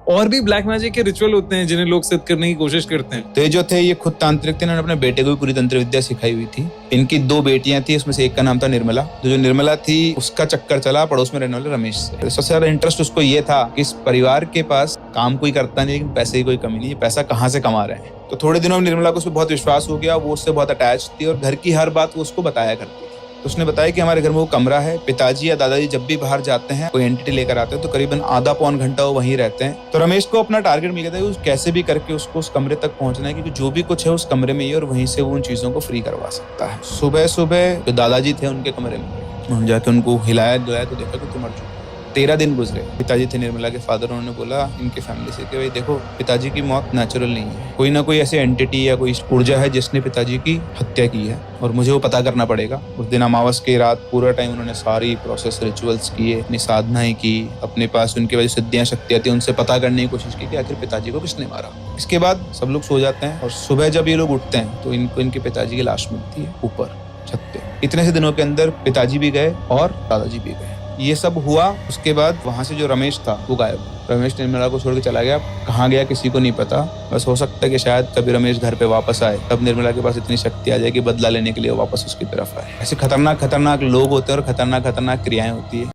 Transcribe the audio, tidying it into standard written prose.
और भी black magic के रिचुअल होते हैं जिन्हें लोग सिद्ध करने की कोशिश करते हैं। तो ये जो थे ये खुद तांत्रिक थे, इन्होंने अपने बेटे को भी पूरी तंत्र विद्या सिखाई हुई थी। इनकी 2 बेटियां थी, उसमें से एक का नाम था निर्मला। तो जो निर्मला थी उसका चक्कर चला पड़ोस में रहने वाले रमेश से। तो सबसे ज्यादा इंटरेस्ट उसको ये था कि इस परिवार के पास काम कोई करता नहीं, लेकिन पैसे की कोई कमी नहीं, पैसा कहाँ से कमा रहे हैं। तो थोड़े दिनों में निर्मला को उसमें बहुत विश्वास हो गया, वो उससे बहुत अटैच थी और घर की हर बात वो उसको बताया करती थी। तो उसने बताया कि हमारे घर में वो कमरा है, पिताजी या दादाजी जब भी बाहर जाते हैं कोई एंटिटी लेकर आते हैं तो करीबन आधा पौन घंटा वो वहीं रहते हैं। तो रमेश को अपना टारगेट मिल गया था कि कैसे भी करके उसको उस कमरे तक पहुंचना है, क्योंकि जो भी कुछ है उस कमरे में ही और वहीं से वो उन चीजों को फ्री करवा सकता है। सुबह सुबह जो दादाजी थे उनके कमरे में जाके उनको हिलाया डुलाया तो देखा कि तुम मर चुके। 13 दिन गुजरे। पिताजी थे निर्मला के फादर, उन्होंने बोला इनके फैमिली से कि भाई देखो, पिताजी की मौत नेचुरल नहीं है, कोई ना कोई ऐसी एंटिटी या कोई ऊर्जा है जिसने पिताजी की हत्या की है और मुझे वो पता करना पड़ेगा। उस दिन अमावस की रात पूरा टाइम उन्होंने सारी प्रोसेस रिचुअल्स किए, अपनी साधनाएं की, अपने पास उनके वजह सिद्धियां शक्तियां थी उनसे पता करने की कोशिश की कि आखिर पिताजी को किसने मारा। इसके बाद सब लोग सो जाते हैं और सुबह जब ये लोग उठते हैं तो इनको इनके पिताजी की लाश मिलती है ऊपर छत पे। इतने से दिनों के अंदर पिताजी भी गए और दादाजी भी गए। ये सब हुआ। उसके बाद वहां से जो रमेश था वो गायब। रमेश निर्मला को छोड़ के चला गया, कहाँ गया किसी को नहीं पता। बस हो सकता है कि शायद कभी रमेश घर पे वापस आए, तब निर्मला के पास इतनी शक्ति आ जाए कि बदला लेने के लिए वो वापस उसकी तरफ आए। ऐसे खतरनाक खतरनाक लोग होते हैं और खतरनाक खतरनाक क्रियाएं होती है।